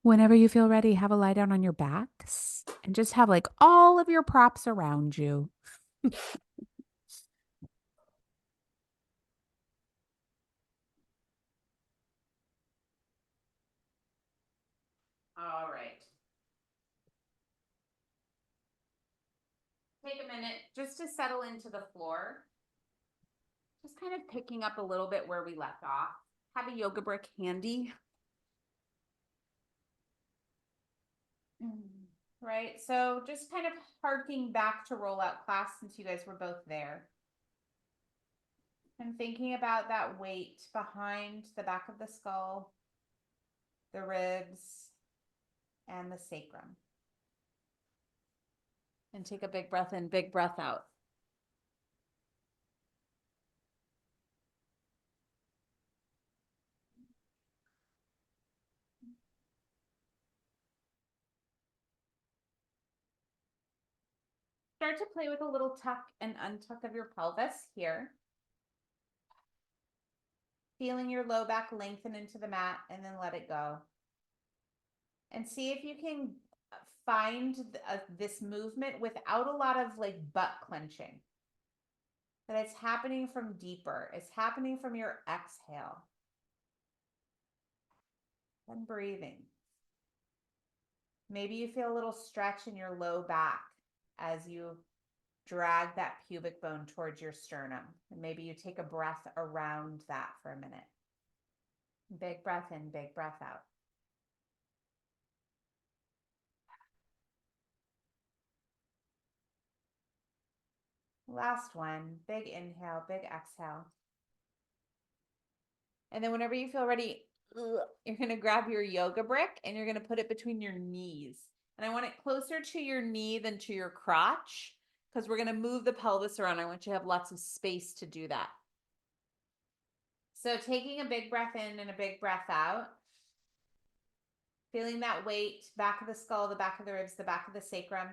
Whenever you feel ready, have a lie down on your backs and just have like all of your props around you. All right. Take a minute just to settle into the floor. Just kind of picking up a little bit where we left off. Have a yoga brick handy. Right. So just kind of harking back to rollout class since you guys were both there. And thinking about that weight behind the back of the skull, the ribs, and the sacrum. And take a big breath in, big breath out. Start to play with a little tuck and untuck of your pelvis here. Feeling your low back lengthen into the mat and then let it go. And see if you can find this movement without a lot of like butt clenching. That it's happening from deeper. It's happening from your exhale. And breathing. Maybe you feel a little stretch in your low back as you drag that pubic bone towards your sternum. And maybe you take a breath around that for a minute. Big breath in, big breath out. Last one, big inhale, big exhale. And then whenever you feel ready, you're going to grab your yoga brick and you're going to put it between your knees. And I want it closer to your knee than to your crotch because we're going to move the pelvis around. I want you to have lots of space to do that. So taking a big breath in and a big breath out. Feeling that weight, back of the skull, the back of the ribs, the back of the sacrum.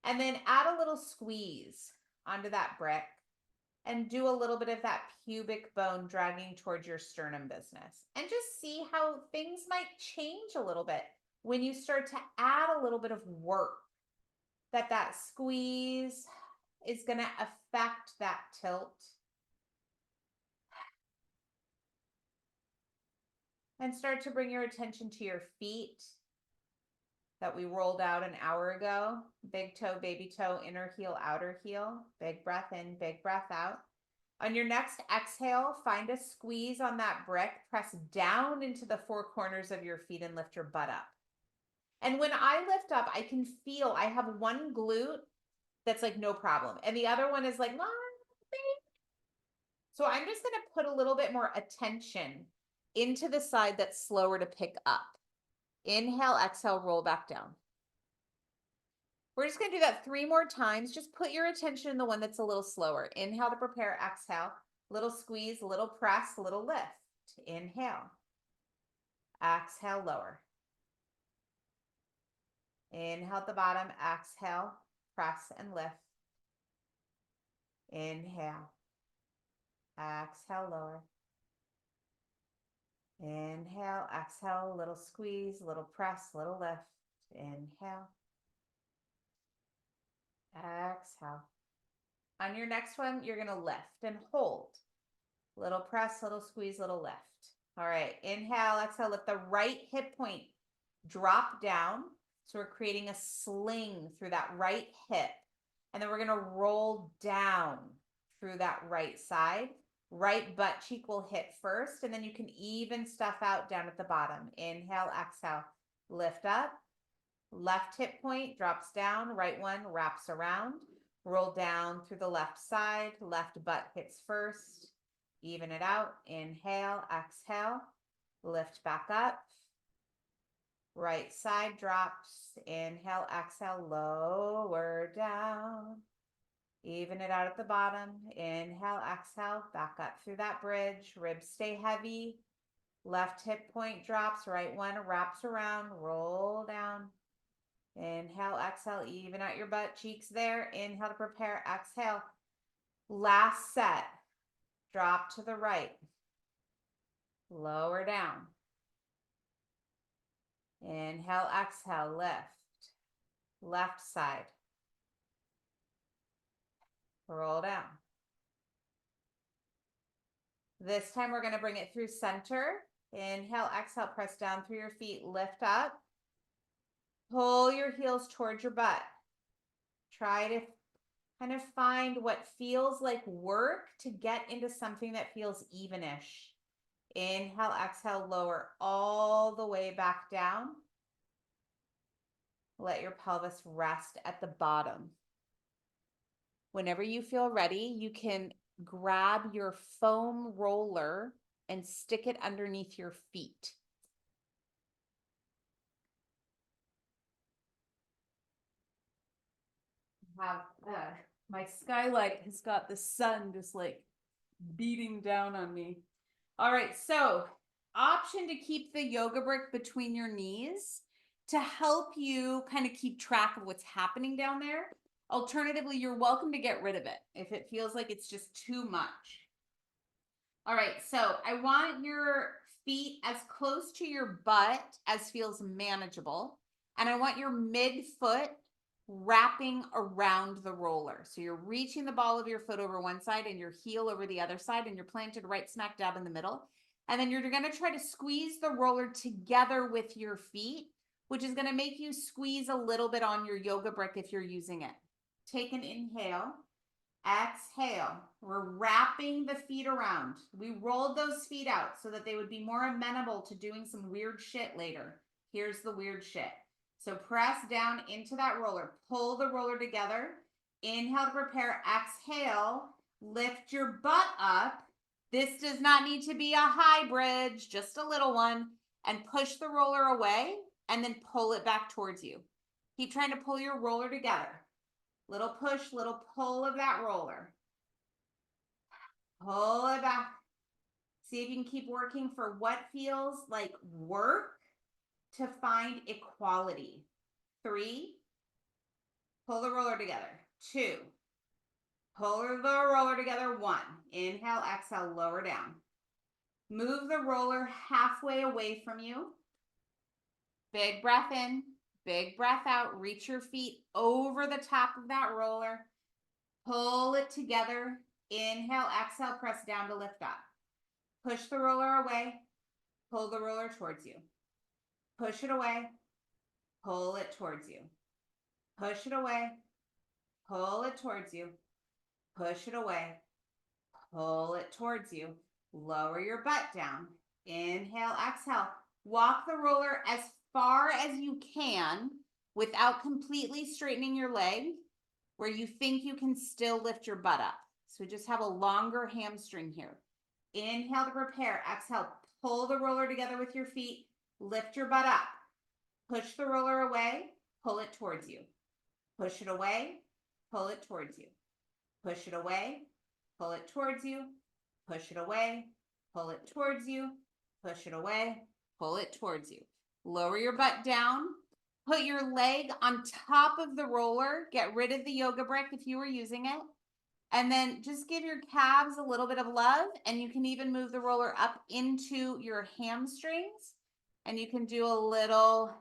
And then add a little squeeze onto that brick and do a little bit of that pubic bone dragging towards your sternum business. And just see how things might change a little bit when you start to add a little bit of work. That squeeze is going to affect that tilt. And start to bring your attention to your feet that we rolled out an hour ago. Big toe, baby toe, inner heel, outer heel. Big breath in, big breath out. On your next exhale, find a squeeze on that brick. Press down into the four corners of your feet and lift your butt up. And when I lift up, I can feel I have one glute that's like no problem. And the other one is like, so I'm just going to put a little bit more attention into the side that's slower to pick up. Inhale, exhale, roll back down. We're just going to do that 3 more times. Just put your attention in the one that's a little slower. Inhale to prepare, exhale, little squeeze, little press, little lift. Inhale, exhale, lower. Inhale at the bottom, exhale, press and lift. Inhale, exhale, lower. Inhale, exhale, little squeeze, little press, little lift. Inhale, exhale. On your next one, you're going to lift and hold. Little press, little squeeze, little lift. All right, inhale, exhale, lift the right hip point, drop down. So we're creating a sling through that right hip. And then we're going to roll down through that right side. Right butt cheek will hit first, and then you can even stuff out down at the bottom. Inhale, exhale, lift up. Left hip point drops down, right one wraps around. Roll down through the left side, left butt hits first. Even it out. Inhale, exhale, lift back up. Right side drops. Inhale, exhale, lower down. Even it out at the bottom. Inhale, exhale, back up through that bridge. Ribs stay heavy. Left hip point drops. Right one wraps around. Roll down. Inhale, exhale, even out your butt cheeks there. Inhale to prepare. Exhale. Last set. Drop to the right. Lower down. Inhale, exhale, lift. Left side. Roll down. This time we're going to bring it through center. Inhale, exhale, press down through your feet, lift up. Pull your heels towards your butt. Try to kind of find what feels like work to get into something that feels evenish. Inhale, exhale, lower all the way back down. Let your pelvis rest at the bottom. Whenever you feel ready, you can grab your foam roller and stick it underneath your feet. My skylight has got the sun just like beating down on me. All right, so option to keep the yoga brick between your knees to help you kind of keep track of what's happening down there. Alternatively, you're welcome to get rid of it if it feels like it's just too much. All right, so I want your feet as close to your butt as feels manageable. And I want your midfoot wrapping around the roller. So you're reaching the ball of your foot over one side and your heel over the other side, and you're planted right smack dab in the middle. And then you're going to try to squeeze the roller together with your feet, which is going to make you squeeze a little bit on your yoga brick if you're using it. Take an inhale. Exhale. We're wrapping the feet around. We rolled those feet out so that they would be more amenable to doing some weird shit later. Here's the weird shit. So press down into that roller. Pull the roller together. Inhale to prepare. Exhale. Lift your butt up. This does not need to be a high bridge, just a little one. And push the roller away and then pull it back towards you. Keep trying to pull your roller together. Little push, little pull of that roller. Pull it back. See if you can keep working for what feels like work to find equality. 3, pull the roller together. 2, pull the roller together. 1, inhale, exhale, lower down. Move the roller halfway away from you. Big breath in, big breath out. Reach your feet over the top of that roller. Pull it together. Inhale, exhale, press down to lift up. Push the roller away. Pull the roller towards you. Push it away. Pull it towards you. Push it away. Pull it towards you. Push it away. Pull it towards you. Lower your butt down. Inhale, exhale. Walk the roller as far as you can without completely straightening your leg, where you think you can still lift your butt up. So just have a longer hamstring here. Inhale to prepare. Exhale, pull the roller together with your feet. Lift your butt up. Push the roller away. Pull it towards you. Push it away. Pull it towards you. Push it away. Pull it towards you. Push it away. Pull it towards you. Push it away. Pull it towards you. Lower your butt down. Put your leg on top of the roller. Get rid of the yoga brick if you were using it. And then just give your calves a little bit of love. And you can even move the roller up into your hamstrings. And you can do a little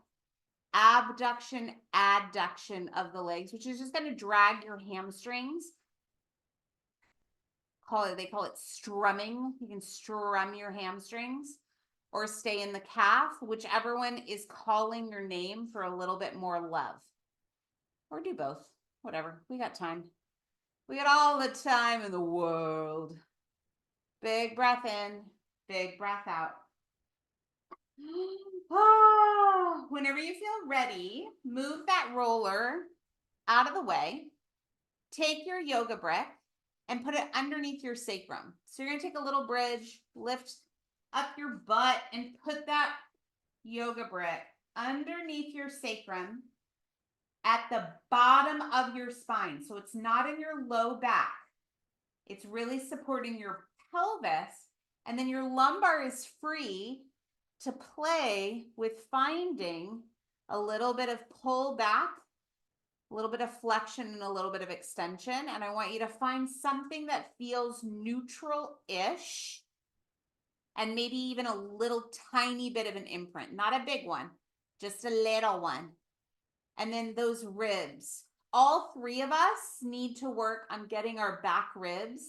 abduction, adduction of the legs, which is just going to drag your hamstrings. They call it strumming. You can strum your hamstrings or stay in the calf, whichever one is calling your name for a little bit more love. Or do both, whatever. We got time. We got all the time in the world. Big breath in, big breath out. Whenever you feel ready, move that roller out of the way. Take your yoga brick and put it underneath your sacrum. So you're going to take a little bridge, lift up your butt, and put that yoga brick underneath your sacrum at the bottom of your spine. So it's not in your low back. It's really supporting your pelvis. And then your lumbar is free to play with finding a little bit of pull back, a little bit of flexion, and a little bit of extension. And I want you to find something that feels neutral-ish and maybe even a little tiny bit of an imprint, not a big one, just a little one. And then those ribs. All three of us need to work on getting our back ribs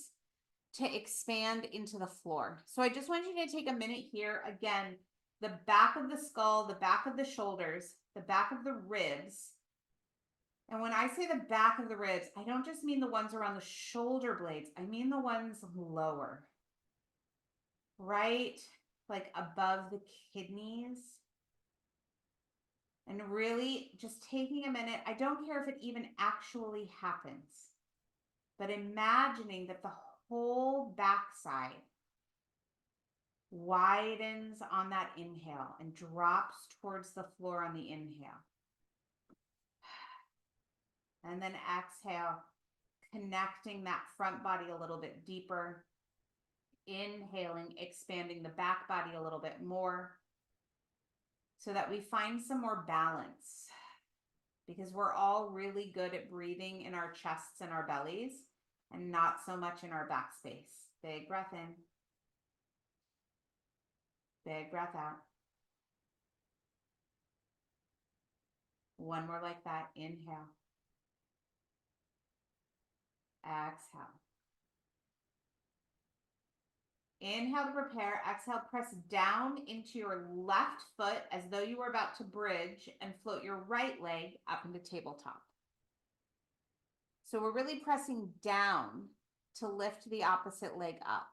to expand into the floor. So I just want you to take a minute here. Again, the back of the skull, the back of the shoulders, the back of the ribs. And when I say the back of the ribs, I don't just mean the ones around the shoulder blades. I mean the ones lower, right? Like above the kidneys. And really just taking a minute. I don't care if it even actually happens, but imagining that the whole backside widens on that inhale and drops towards the floor on the inhale. And then exhale, connecting that front body a little bit deeper. Inhaling, expanding the back body a little bit more so that we find some more balance, because we're all really good at breathing in our chests and our bellies and not so much in our back space. Big breath in. Big breath out. One more like that. Inhale. Exhale. Inhale to prepare. Exhale, press down into your left foot as though you were about to bridge and float your right leg up into tabletop. So we're really pressing down to lift the opposite leg up.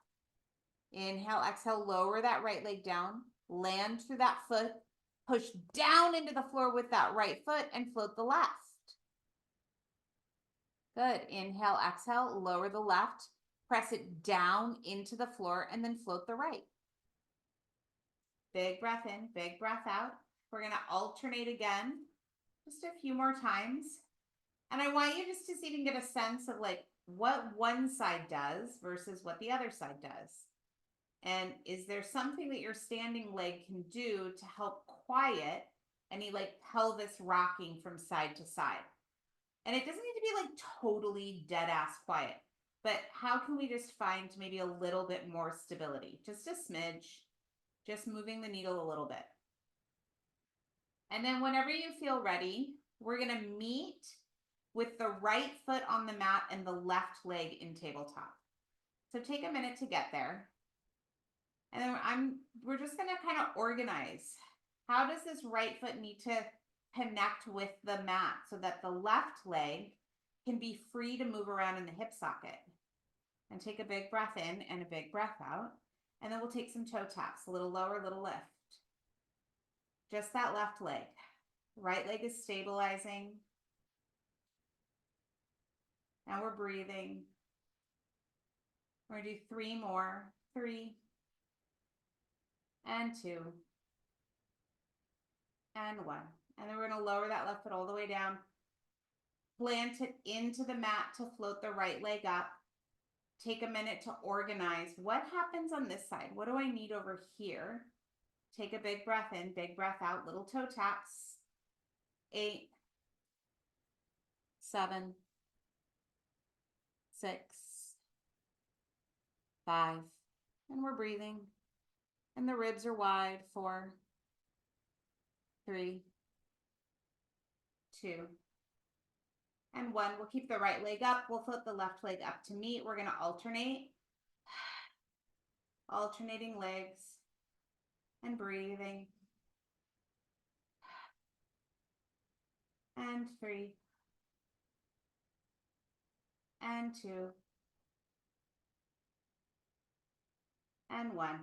Inhale, exhale, lower that right leg down, land through that foot, push down into the floor with that right foot and float the left. Good. Inhale, exhale, lower the left, press it down into the floor and then float the right. Big breath in, big breath out. We're going to alternate again, just a few more times. And I want you just to see if you can get a sense of like what one side does versus what the other side does. And is there something that your standing leg can do to help quiet any like pelvis rocking from side to side? And it doesn't need to be like totally dead ass quiet, but how can we just find maybe a little bit more stability? Just a smidge, just moving the needle a little bit. And then whenever you feel ready, we're going to meet with the right foot on the mat and the left leg in tabletop. So take a minute to get there. And then we're just going to kind of organize. How does this right foot need to connect with the mat so that the left leg can be free to move around in the hip socket? And take a big breath in and a big breath out. And then we'll take some toe taps, a little lower, little lift. Just that left leg. Right leg is stabilizing. Now we're breathing. We're going to do 3 more. 3 and 2 and 1. And then we're going to lower that left foot all the way down. Plant it into the mat to float the right leg up. Take a minute to organize. What happens on this side? What do I need over here? Take a big breath in, big breath out, little toe taps. 8, 7, 6, 5. And we're breathing. And the ribs are wide. 4, 3, 2, and 1. We'll keep the right leg up. We'll flip the left leg up to meet. We're going to alternate. Alternating legs and breathing. And 3 and 2 and 1.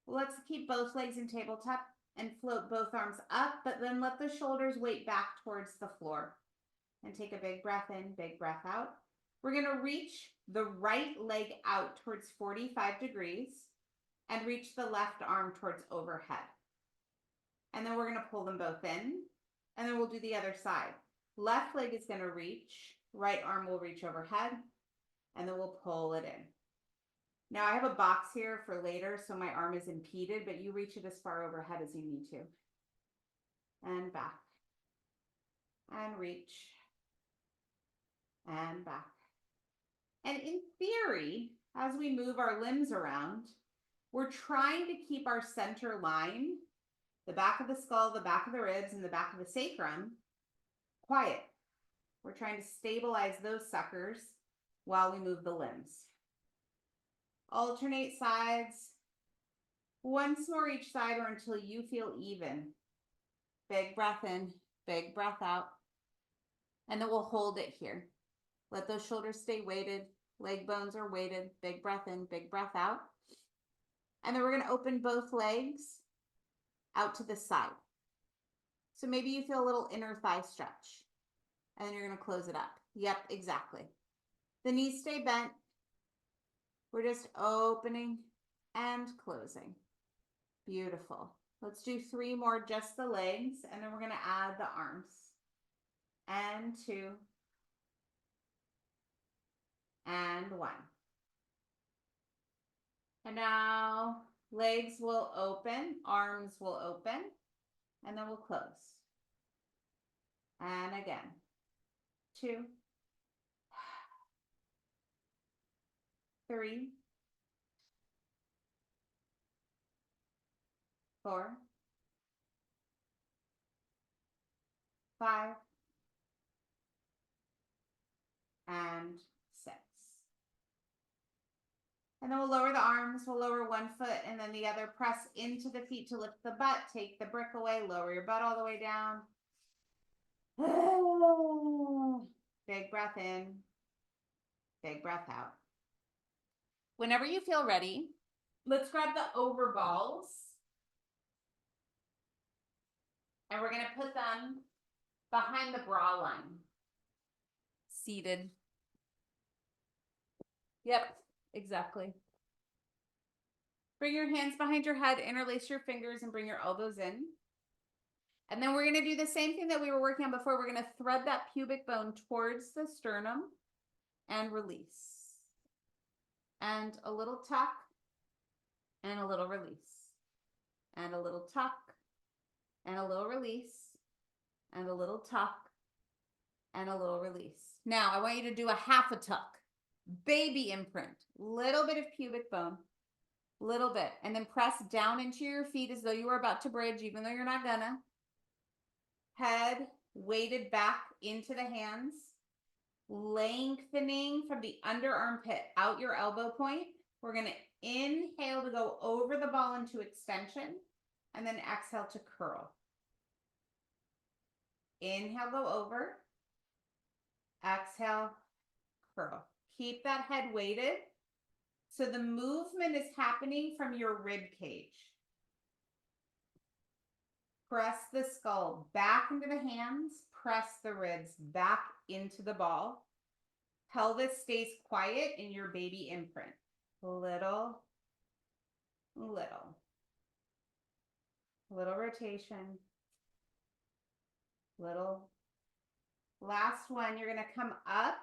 Let's keep both legs in tabletop and float both arms up, but then let the shoulders weight back towards the floor. And take a big breath in, big breath out. We're going to reach the right leg out towards 45 degrees and reach the left arm towards overhead. And then we're going to pull them both in, and then we'll do the other side. Left leg is going to reach, right arm will reach overhead, and then we'll pull it in. Now I have a box here for later, so my arm is impeded, but you reach it as far overhead as you need to. And back. And reach. And back. And in theory, as we move our limbs around, we're trying to keep our center line the back of the skull, the back of the ribs, and the back of the sacrum quiet. We're trying to stabilize those suckers while we move the limbs. Alternate sides. Once more each side or until you feel even. Big breath in, big breath out. And then we'll hold it here. Let those shoulders stay weighted. Leg bones are weighted. Big breath in, big breath out. And then we're going to open both legs out to the side. So maybe you feel a little inner thigh stretch. And then you're going to close it up. Yep, exactly. The knees stay bent. We're just opening and closing. Beautiful. Let's do 3 more, just the legs, and then we're going to add the arms. And 2. And 1. And now legs will open, arms will open, and then we'll close. And again. 2. 3. 4. 5. And 6. And then we'll lower the arms, we'll lower one foot and then the other, press into the feet to lift the butt, take the brick away, lower your butt all the way down. Big breath in, big breath out. Whenever you feel ready, let's grab the overballs. And we're going to put them behind the bra line. Seated. Yep, exactly. Bring your hands behind your head, interlace your fingers, and bring your elbows in. And then we're going to do the same thing that we were working on before. We're going to thread that pubic bone towards the sternum and release. And a little tuck and a little release. And a little tuck and a little release. And a little tuck and a little release. Now I want you to do a half a tuck. Baby imprint. Little bit of pubic bone. Little bit. And then press down into your feet as though you were about to bridge, even though you're not gonna. Head weighted back into the hands. Lengthening from the under armpit out your elbow point. We're going to inhale to go over the ball into extension. And then exhale to curl. Inhale, go over. Exhale, curl. Keep that head weighted. So the movement is happening from your rib cage. Press the skull back into the hands. Press the ribs back into the ball. Pelvis stays quiet in your baby imprint. Little rotation. Little. Last one, you're going to come up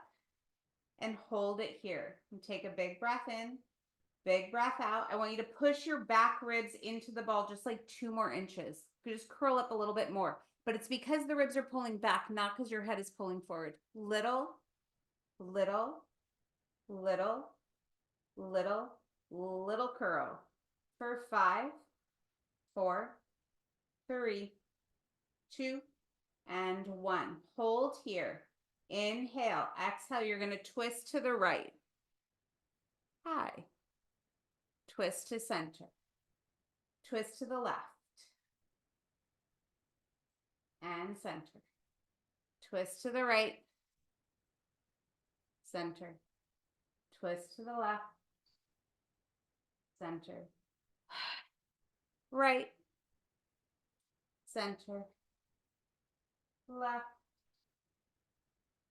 and hold it here. And take a big breath in, big breath out. I want you to push your back ribs into the ball just like 2 more inches. You just curl up a little bit more. But it's because the ribs are pulling back, not because your head is pulling forward. Little curl. For 5, 4, 3, 2, and 1. Hold here. Inhale. Exhale. You're going to twist to the right. High. Twist to center. Twist to the left. And center. Twist to the right. Center. Twist to the left. Center. Right. Center. Left.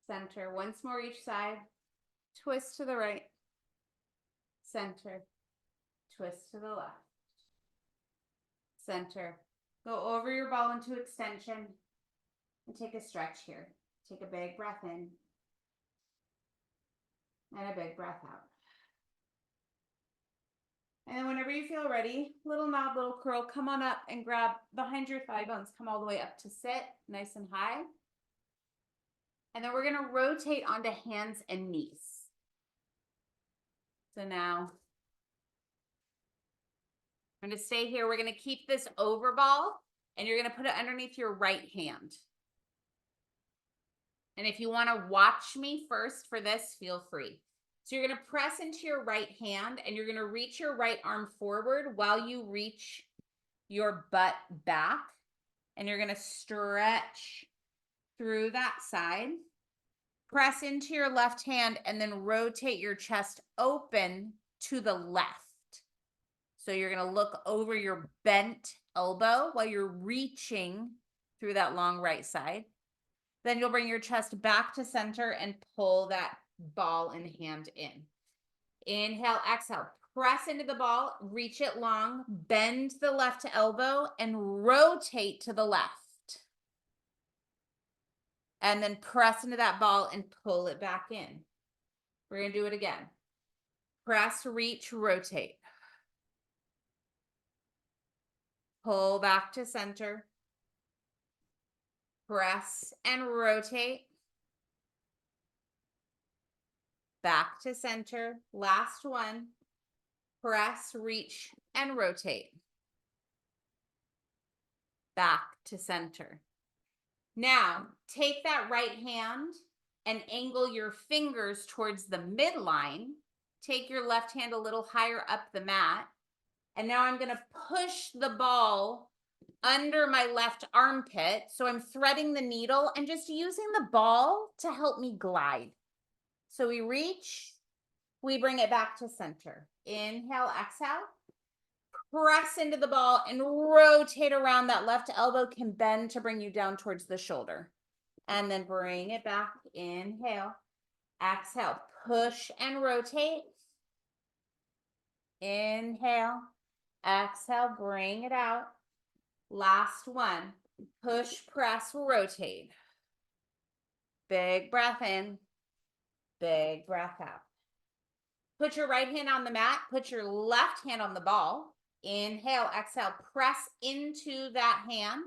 Center. Once more each side. Twist to the right. Center. Twist to the left. Center. Go over your ball into extension and take a stretch here. Take a big breath in and a big breath out. And then whenever you feel ready, little nod, little curl, come on up and grab behind your thigh bones. Come all the way up to sit, nice and high. And then we're going to rotate onto hands and knees. So now I'm going to stay here. We're going to keep this over ball and you're going to put it underneath your right hand. And if you want to watch me first for this, feel free. So you're going to press into your right hand and you're going to reach your right arm forward while you reach your butt back. And you're going to stretch through that side. Press into your left hand and then rotate your chest open to the left. So you're going to look over your bent elbow while you're reaching through that long right side. Then you'll bring your chest back to center and pull that ball and hand in. Inhale, exhale, press into the ball, reach it long, bend the left elbow and rotate to the left. And then press into that ball and pull it back in. We're going to do it again. Press, reach, rotate. Pull back to center. Press and rotate. Back to center. Last one. Press, reach, and rotate. Back to center. Now, take that right hand and angle your fingers towards the midline. Take your left hand a little higher up the mat. And now I'm going to push the ball under my left armpit. So I'm threading the needle and just using the ball to help me glide. So we reach, we bring it back to center. Inhale, exhale. Press into the ball and rotate around. That left elbow can bend to bring you down towards the shoulder. And then bring it back. Inhale, exhale, push and rotate. Inhale, exhale, bring it out. Last one. Push, press, rotate. Big breath in. Big breath out. Put your right hand on the mat. Put your left hand on the ball. Inhale, exhale, press into that hand.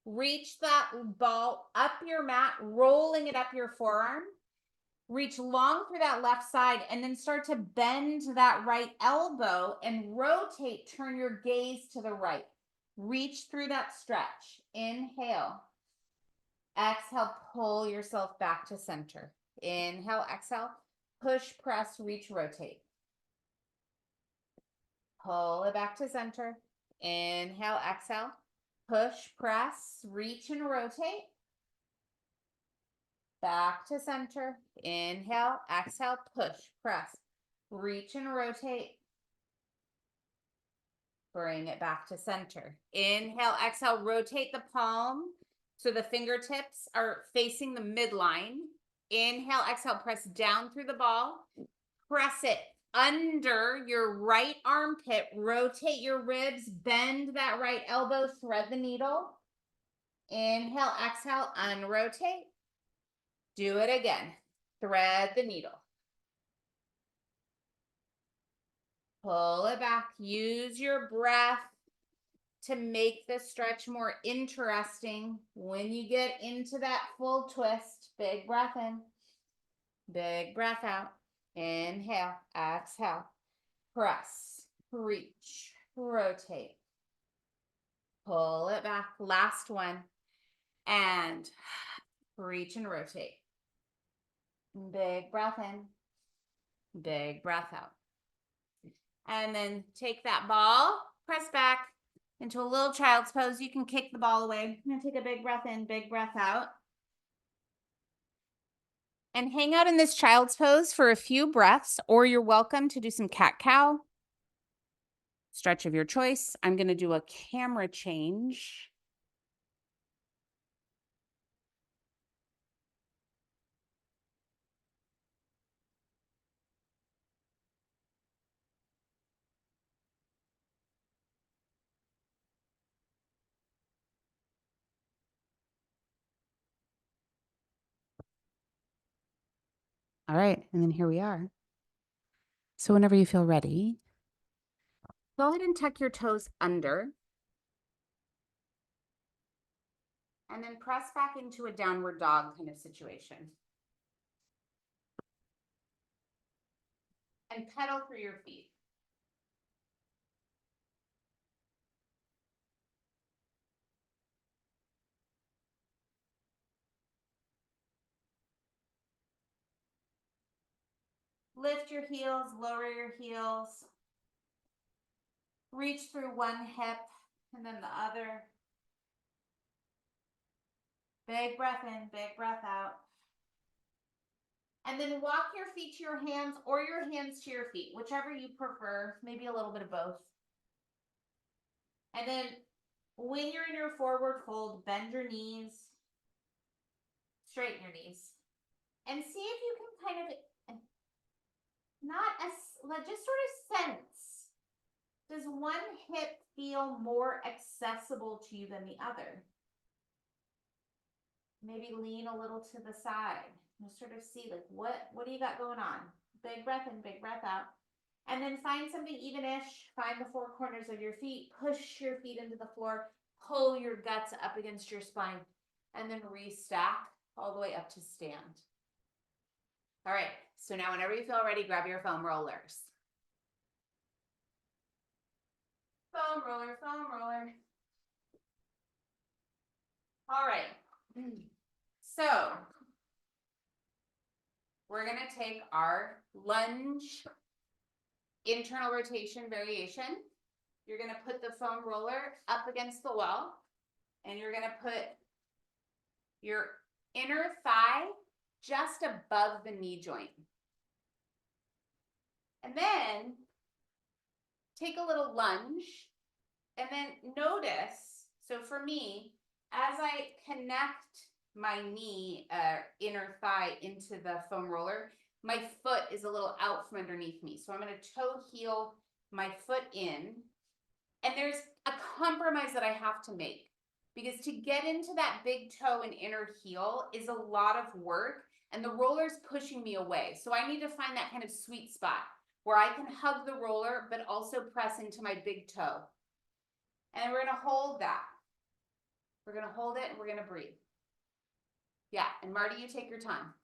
Reach that ball up your mat, rolling it up your forearm. Reach long through that left side and then start to bend that right elbow and rotate. Turn your gaze to the right. Reach through that stretch. Inhale. Exhale, pull yourself back to center. Inhale, exhale, push, press, reach, rotate. Pull it back to center. Inhale, exhale, push, press, reach, and rotate. Back to center. Inhale, exhale, push, press, reach, and rotate. Bring it back to center. Inhale, exhale, rotate the palm so the fingertips are facing the midline. Inhale, exhale, press down through the ball. Press it under your right armpit. Rotate your ribs, bend that right elbow, thread the needle. Inhale, exhale, unrotate. Do it again. Thread the needle. Pull it back. Use your breath to make the stretch more interesting. When you get into that full twist, big breath in, big breath out. Inhale, exhale, press, reach, rotate. Pull it back. Last one. And reach and rotate. Big breath in, big breath out. And then take that ball, press back into a little child's pose. You can kick the ball away. I'm going to take a big breath in, big breath out. And hang out in this child's pose for a few breaths, or you're welcome to do some cat-cow. Stretch of your choice. I'm going to do a camera change. All right, and then here we are. So whenever you feel ready, go ahead and tuck your toes under. And then press back into a downward dog kind of situation. And pedal through your feet. Lift your heels, lower your heels. Reach through one hip and then the other. Big breath in, big breath out. And then walk your feet to your hands or your hands to your feet, whichever you prefer, maybe a little bit of both. And then when you're in your forward fold, bend your knees, straighten your knees, and see if you can kind of just sort of sense, does one hip feel more accessible to you than the other? Maybe lean a little to the side. Just sort of see, like, what do you got going on? Big breath in, big breath out. And then find something even-ish. Find the four corners of your feet. Push your feet into the floor. Pull your guts up against your spine. And then restack all the way up to stand. All right, so now whenever you feel ready, grab your foam rollers. Foam roller, foam roller. All right, so we're gonna take our lunge internal rotation variation. You're gonna put the foam roller up against the wall, and you're gonna put your inner thigh just above the knee joint. And then take a little lunge, and then notice, so for me, as I connect my knee, inner thigh into the foam roller, my foot is a little out from underneath me. So I'm going to toe heel my foot in. And there's a compromise that I have to make, because to get into that big toe and inner heel is a lot of work, and the roller's pushing me away. So I need to find that kind of sweet spot where I can hug the roller, but also press into my big toe. And we're going to hold that. We're going to hold it and we're going to breathe. Yeah, and Marty, you take your time.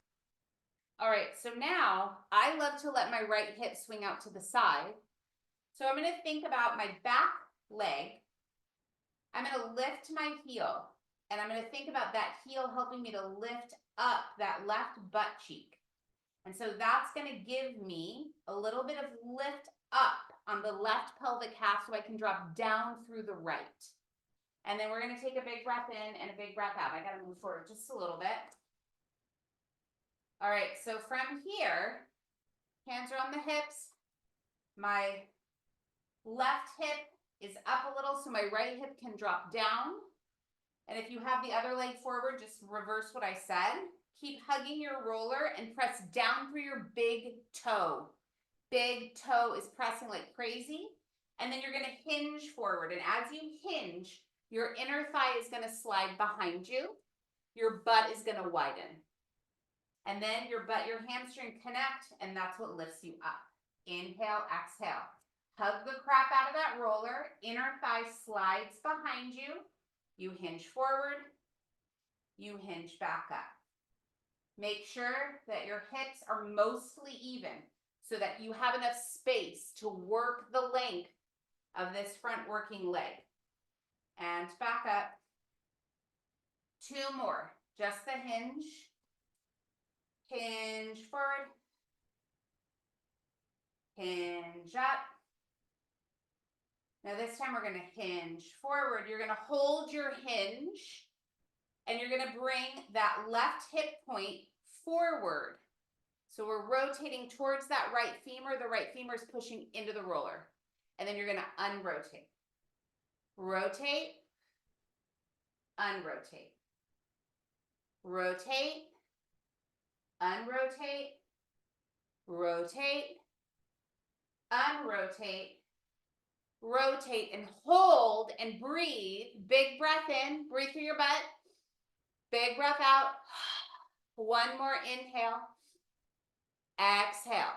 All right, so now I love to let my right hip swing out to the side. So I'm going to think about my back leg. I'm going to lift my heel, and I'm going to think about that heel helping me to lift up that left butt cheek. And so that's going to give me a little bit of lift up on the left pelvic half so I can drop down through the right. And then we're going to take a big breath in and a big breath out. I got to move forward just a little bit. All right, so from here, hands are on the hips. My left hip is up a little so my right hip can drop down. And if you have the other leg forward, just reverse what I said. Keep hugging your roller and press down through your big toe. Big toe is pressing like crazy. And then you're going to hinge forward. And as you hinge, your inner thigh is going to slide behind you. Your butt is going to widen. And then your hamstring connect, and that's what lifts you up. Inhale, exhale. Hug the crap out of that roller. Inner thigh slides behind you. You hinge forward. You hinge back up. Make sure that your hips are mostly even so that you have enough space to work the length of this front working leg. And back up. Two more. Just the hinge. Hinge forward. Hinge up. Now this time we're going to hinge forward. You're going to hold your hinge, and you're going to bring that left hip point forward. So we're rotating towards that right femur. The right femur is pushing into the roller. And then you're going to unrotate. Rotate. Unrotate. Rotate. Unrotate. Rotate. Unrotate. Rotate and hold and breathe. Big breath in. Breathe through your butt. Big breath out. One more inhale. Exhale.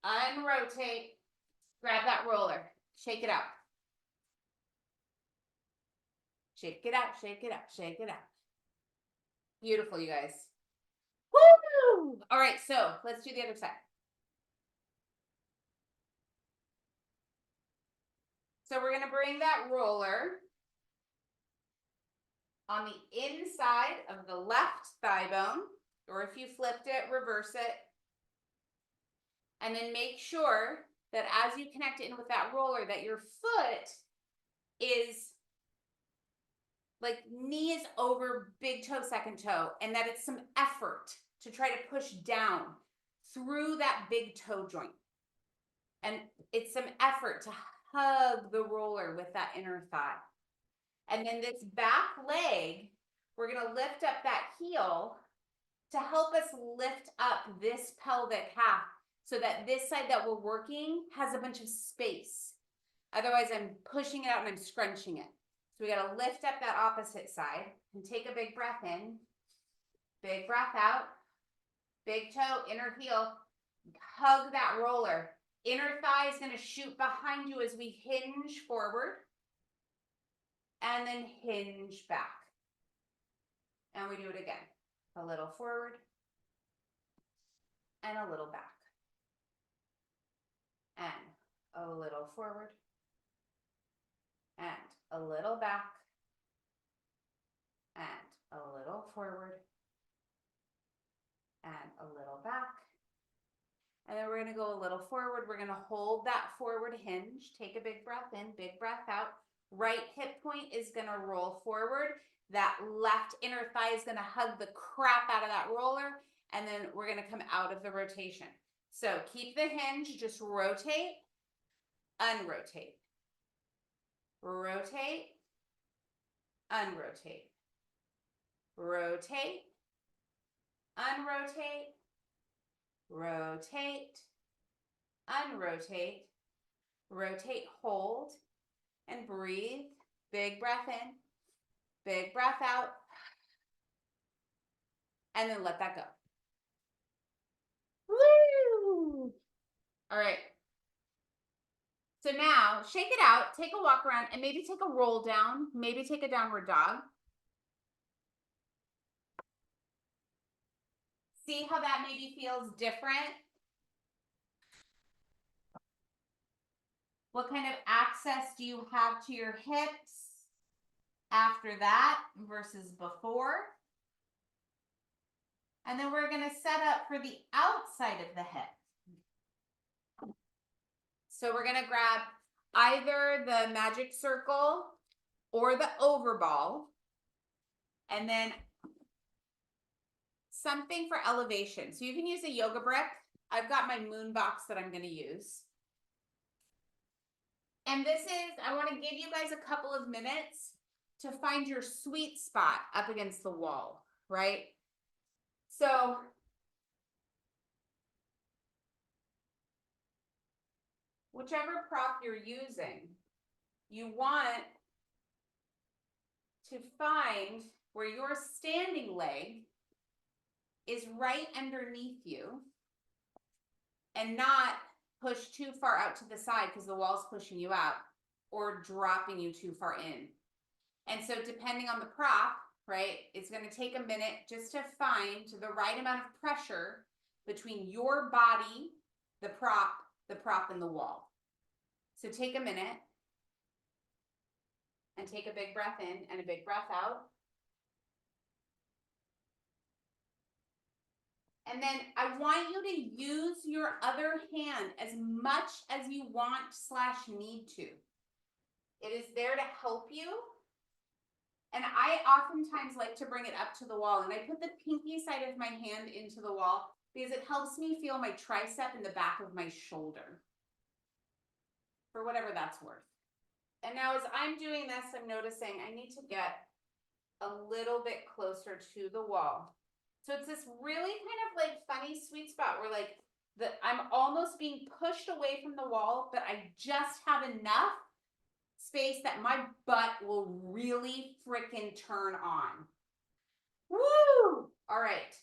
Unrotate. Grab that roller. Shake it out. Shake it out, shake it out, shake it out. Beautiful, you guys. Woo! All right, so let's do the other side. So we're going to bring that roller on the inside of the left thigh bone, or if you flipped it, reverse it. And then make sure that as you connect it in with that roller, that your foot is like knee is over big toe, second toe, and that it's some effort to try to push down through that big toe joint. And it's some effort to hug the roller with that inner thigh. And then this back leg, we're going to lift up that heel to help us lift up this pelvic half so that this side that we're working has a bunch of space. Otherwise, I'm pushing it out and I'm scrunching it. So we got to lift up that opposite side and take a big breath in, big breath out, big toe, inner heel, hug that roller. Inner thigh is going to shoot behind you as we hinge forward and then hinge back. And we do it again. A little forward and a little back. And a little forward and a little back and a little forward and a little back. And then we're going to go a little forward. We're going to hold that forward hinge. Take a big breath in, big breath out. Right hip point is going to roll forward. That left inner thigh is going to hug the crap out of that roller. And then we're going to come out of the rotation. So keep the hinge, just rotate, unrotate, rotate, unrotate, rotate, unrotate, rotate, unrotate, rotate, hold, and breathe. Big breath in, big breath out, and then let that go. Woo! All right. So now shake it out, take a walk around, and maybe take a roll down, maybe take a downward dog. See how that maybe feels different? What kind of access do you have to your hips after that versus before? And then we're going to set up for the outside of the hip. So we're going to grab either the magic circle or the overball, and then something for elevation. So you can use a yoga brick. I've got my moon box that I'm going to use. And this is, I want to give you guys a couple of minutes to find your sweet spot up against the wall, right? So whichever prop you're using, you want to find where your standing leg is right underneath you and not push too far out to the side because the wall's pushing you out or dropping you too far in. And so depending on the prop, right, it's going to take a minute just to find the right amount of pressure between your body, the prop, and the wall. So take a minute and take a big breath in and a big breath out. And then I want you to use your other hand as much as you want/need to. It is there to help you. And I oftentimes like to bring it up to the wall, and I put the pinky side of my hand into the wall because it helps me feel my tricep in the back of my shoulder, for whatever that's worth. And now as I'm doing this, I'm noticing I need to get a little bit closer to the wall. So it's this really kind of like funny sweet spot where like I'm almost being pushed away from the wall, but I just have enough space that my butt will really freaking turn on. Woo! All right.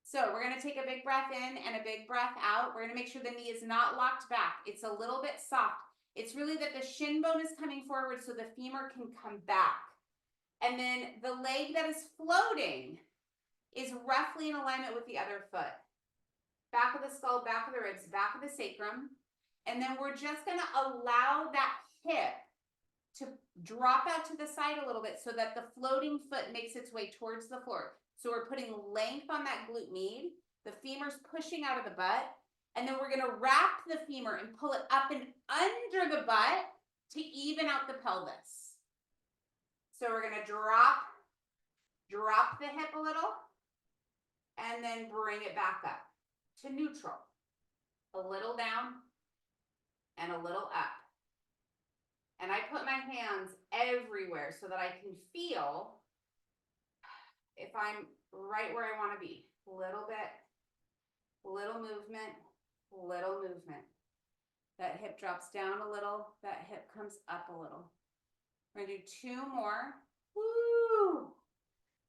So we're going to take a big breath in and a big breath out. We're going to make sure the knee is not locked back. It's a little bit soft. It's really that the shin bone is coming forward so the femur can come back. And then the leg that is floating is roughly in alignment with the other foot. Back of the skull, back of the ribs, back of the sacrum. And then we're just going to allow that hip to drop out to the side a little bit so that the floating foot makes its way towards the floor. So we're putting length on that glute med. The femur's pushing out of the butt. And then we're gonna wrap the femur and pull it up and under the butt to even out the pelvis. So we're gonna drop the hip a little, and then bring it back up to neutral. A little down and a little up. And I put my hands everywhere so that I can feel if I'm right where I want to be. Little bit, little movement, little movement. That hip drops down a little, that hip comes up a little. We're gonna do 2 more. Woo!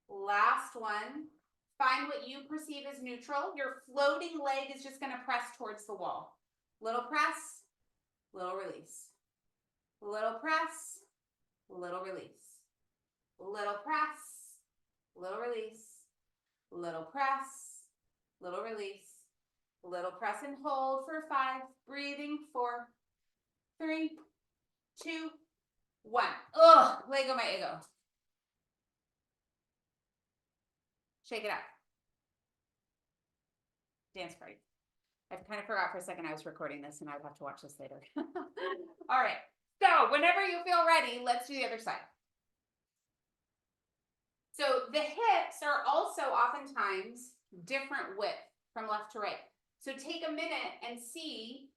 Last one. Find what you perceive as neutral. Your floating leg is just gonna press towards the wall. Little press, little release. Little press, little release. Little press, little release. Little press, little release. Little press and hold for 5. Breathing 4, 3, 2, 1. Ugh, Lego my ego. Shake it out. Dance party. I kind of forgot for a second I was recording this and I would have to watch this later. All right. So whenever you feel ready, let's do the other side. So the hips are also oftentimes different width from left to right. So take a minute and see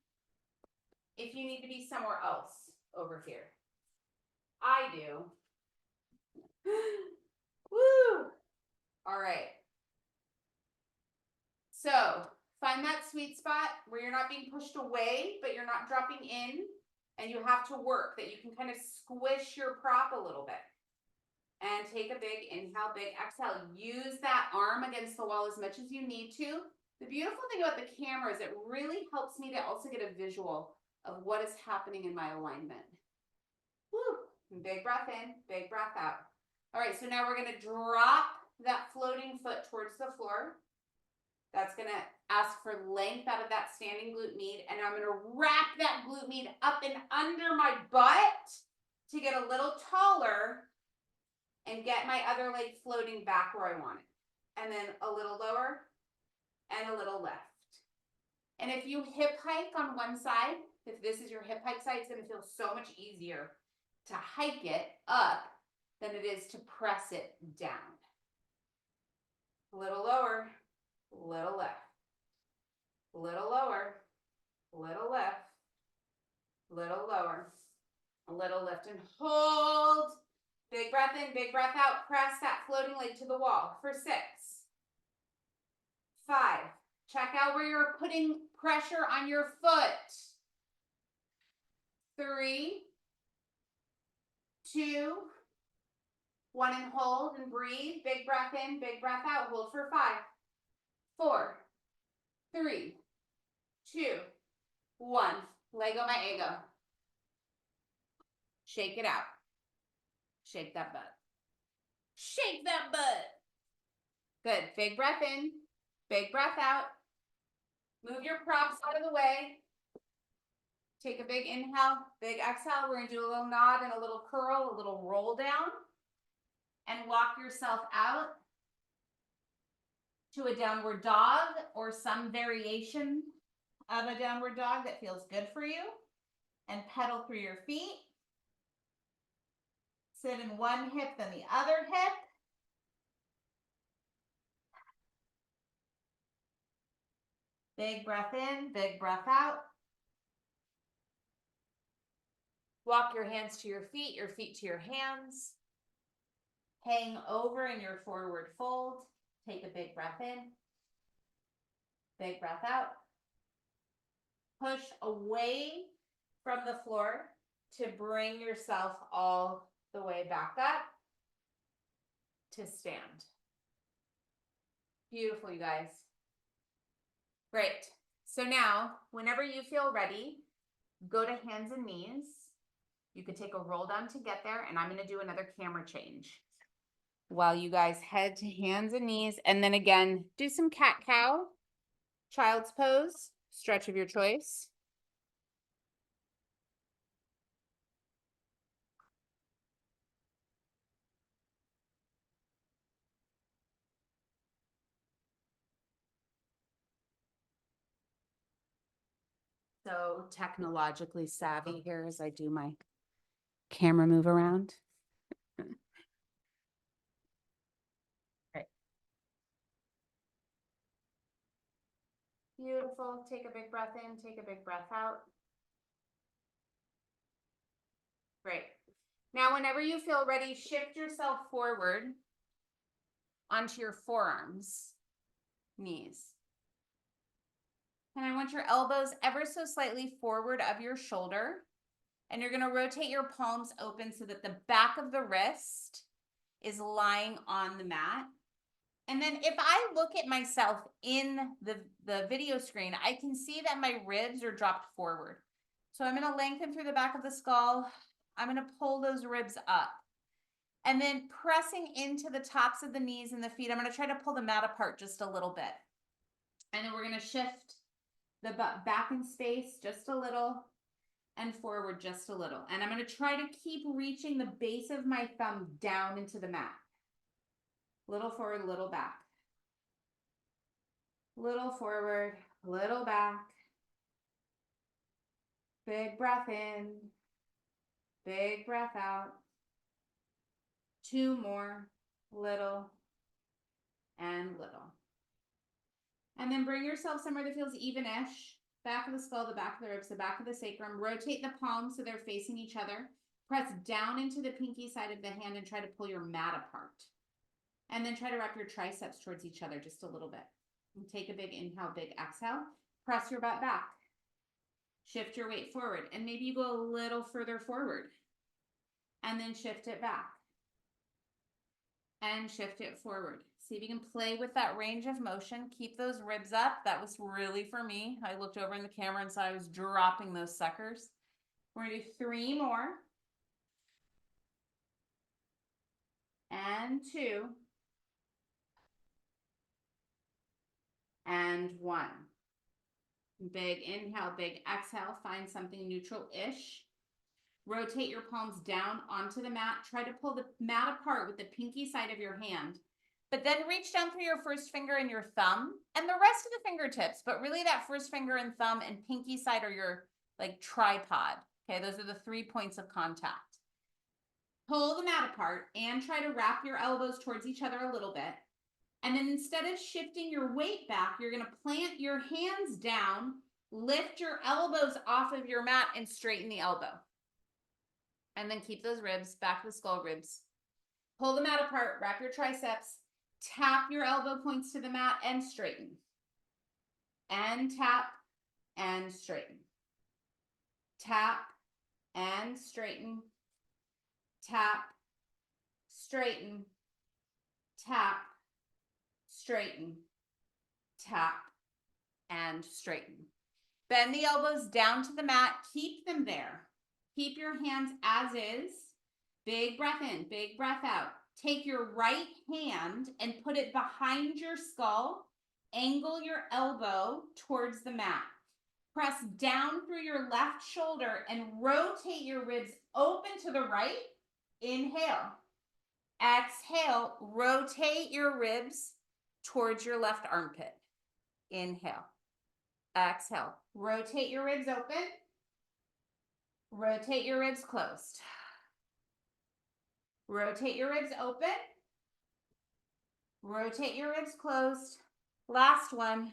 if you need to be somewhere else over here. I do. Woo! All right. So find that sweet spot where you're not being pushed away, but you're not dropping in, and you have to work that you can kind of squish your prop a little bit. And take a big inhale, big exhale. Use that arm against the wall as much as you need to. The beautiful thing about the camera is it really helps me to also get a visual of what is happening in my alignment. Woo. Big breath in, big breath out. All right, so now we're going to drop that floating foot towards the floor. That's going to ask for length out of that standing glute med. And I'm going to wrap that glute med up and under my butt to get a little taller and get my other leg floating back where I want it. And then a little lower and a little left. And if you hip hike on one side, if this is your hip hike side, it's going to feel so much easier to hike it up than it is to press it down. A little lower, little left. Little lower, little left, little lower, a little lift and hold. Big breath in, big breath out. Press that floating leg to the wall for 6, 5. Check out where you're putting pressure on your foot. 3, 2, 1, and hold and breathe. Big breath in, big breath out. Hold for 5, 4, 3, 2, 1. Lego my ego. Shake it out. Shake that butt. Shake that butt. Good. Big breath in. Big breath out. Move your props out of the way. Take a big inhale, big exhale. We're going to do a little nod and a little curl, a little roll down. And walk yourself out to a downward dog or some variation of a downward dog that feels good for you. And pedal through your feet. Sit in one hip, then the other hip. Big breath in, big breath out. Walk your hands to your feet to your hands. Hang over in your forward fold. Take a big breath in. Big breath out. Push away from the floor to bring yourself all the way back up to stand. Beautiful, you guys. Great. So now, whenever you feel ready, go to hands and knees. You could take a roll down to get there, and I'm going to do another camera change while you guys head to hands and knees. And then again, do some cat-cow, child's pose, stretch of your choice. so technologically savvy here as I do my camera move around. Right. Beautiful. Take a big breath in, take a big breath out. Great. Now, whenever you feel ready, shift yourself forward onto your forearms, knees. And I want your elbows ever so slightly forward of your shoulder. And you're going to rotate your palms open so that the back of the wrist is lying on the mat. And then if I look at myself in the video screen, I can see that my ribs are dropped forward. So I'm going to lengthen through the back of the skull. I'm going to pull those ribs up. And then pressing into the tops of the knees and the feet, I'm going to try to pull the mat apart just a little bit. And then we're going to shift the butt back in space just a little and forward just a little. And I'm going to try to keep reaching the base of my thumb down into the mat. Little forward, little back. Little forward, little back. Big breath in. Big breath out. 2 more. Little and little. And then bring yourself somewhere that feels even-ish. Back of the skull, the back of the ribs, the back of the sacrum. Rotate the palms so they're facing each other. Press down into the pinky side of the hand and try to pull your mat apart. And then try to wrap your triceps towards each other just a little bit. And take a big inhale, big exhale. Press your butt back. Shift your weight forward. And maybe you go a little further forward. And then shift it back. And shift it forward. See if you can play with that range of motion. Keep those ribs up. That was really for me. I looked over in the camera and saw I was dropping those suckers. We're going to do 3 more. And 2. And 1. Big inhale, big exhale. Find something neutral-ish. Rotate your palms down onto the mat. Try to pull the mat apart with the pinky side of your hand. But then reach down through your first finger and your thumb and the rest of the fingertips. But really that first finger and thumb and pinky side are your like tripod. Okay, those are the 3 points of contact. Pull the mat apart and try to wrap your elbows towards each other a little bit. And then instead of shifting your weight back, you're going to plant your hands down, lift your elbows off of your mat and straighten the elbow. And then keep those ribs, back of the skull ribs. Pull the mat apart, wrap your triceps, tap your elbow points to the mat and straighten. And tap and straighten. Tap and straighten. Tap, straighten, tap, straighten, tap, and straighten. Bend the elbows down to the mat. Keep them there. Keep your hands as is. Big breath in, big breath out. Take your right hand and put it behind your skull. Angle your elbow towards the mat. Press down through your left shoulder and rotate your ribs open to the right. Inhale. Exhale. Rotate your ribs towards your left armpit. Inhale. Exhale. Rotate your ribs open. Rotate your ribs closed. Rotate your ribs open. Rotate your ribs closed. Last one.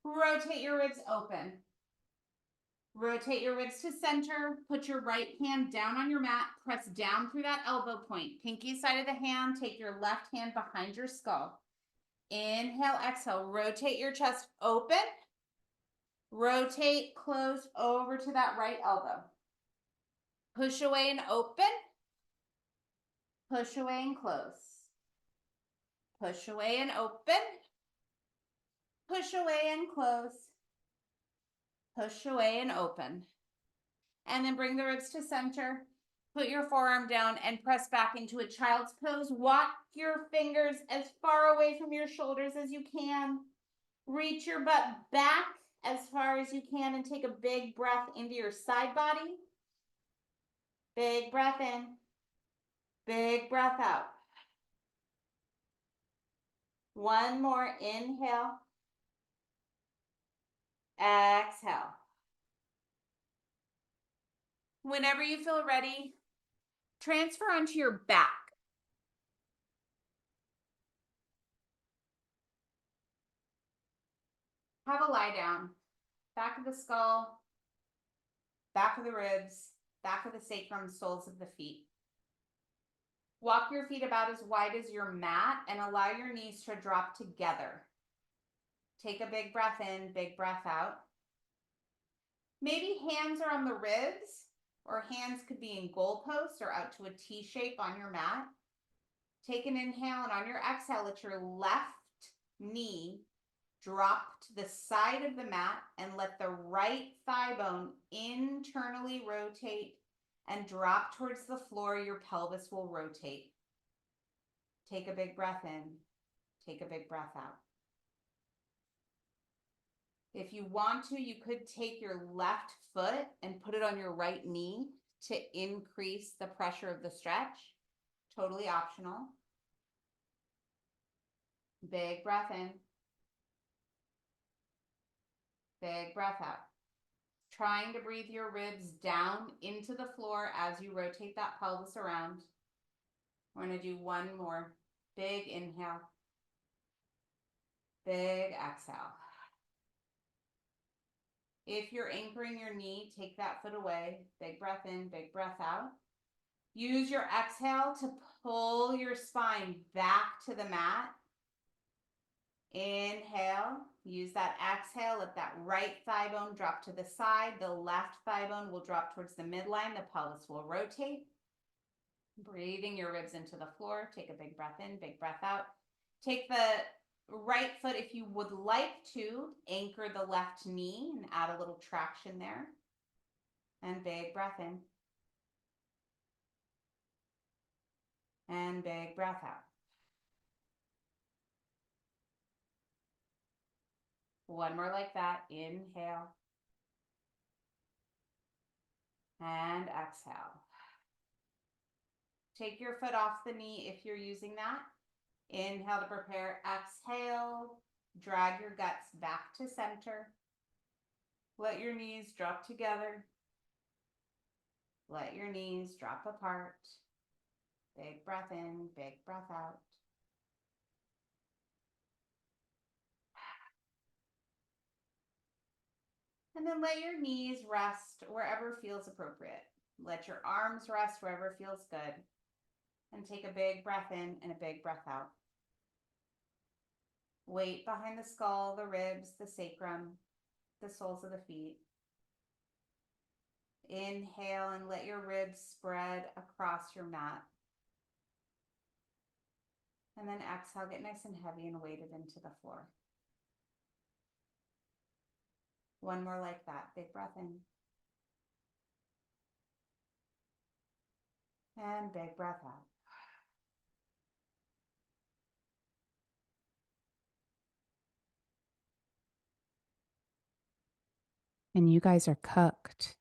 Rotate your ribs open. Rotate your ribs to center. Put your right hand down on your mat. Press down through that elbow point. Pinky side of the hand. Take your left hand behind your skull. Inhale, exhale. Rotate your chest open. Rotate, close over to that right elbow. Push away and open. Push away and close. Push away and open. Push away and close. Push away and open. And then bring the ribs to center. Put your forearm down and press back into a child's pose. Walk your fingers as far away from your shoulders as you can. Reach your butt back as far as you can and take a big breath into your side body. Big breath in. Big breath out. One more. Inhale. Exhale. Whenever you feel ready, transfer onto your back. Have a lie down. Back of the skull, back of the ribs, back of the sacrum, soles of the feet. Walk your feet about as wide as your mat and allow your knees to drop together. Take a big breath in, big breath out. Maybe hands are on the ribs, or hands could be in goalposts or out to a T shape on your mat. Take an inhale, and on your exhale, let your left knee drop to the side of the mat and let the right thigh bone internally rotate and drop towards the floor. Your pelvis will rotate. Take a big breath in, take a big breath out. If you want to, you could take your left foot and put it on your right knee to increase the pressure of the stretch. Totally optional. Big breath in. Big breath out. Trying to breathe your ribs down into the floor as you rotate that pelvis around. We're going to do one more. Big inhale. Big exhale. If you're anchoring your knee, take that foot away. Big breath in, big breath out. Use your exhale to pull your spine back to the mat. Inhale. Use that exhale. Let that right thigh bone drop to the side. The left thigh bone will drop towards the midline. The pelvis will rotate. Breathing your ribs into the floor. Take a big breath in, big breath out. Take the right foot, if you would like to, anchor the left knee and add a little traction there. And big breath in. And big breath out. One more like that. Inhale. And exhale. Take your foot off the knee if you're using that. Inhale to prepare. Exhale. Drag your guts back to center. Let your knees drop together. Let your knees drop apart. Big breath in, big breath out. And then let your knees rest wherever feels appropriate. Let your arms rest wherever feels good. And take a big breath in and a big breath out. Weight behind the skull, the ribs, the sacrum, the soles of the feet. Inhale and let your ribs spread across your mat. And then exhale, get nice and heavy and weighted into the floor. One more like that. Big breath in. And big breath out. And you guys are cooked.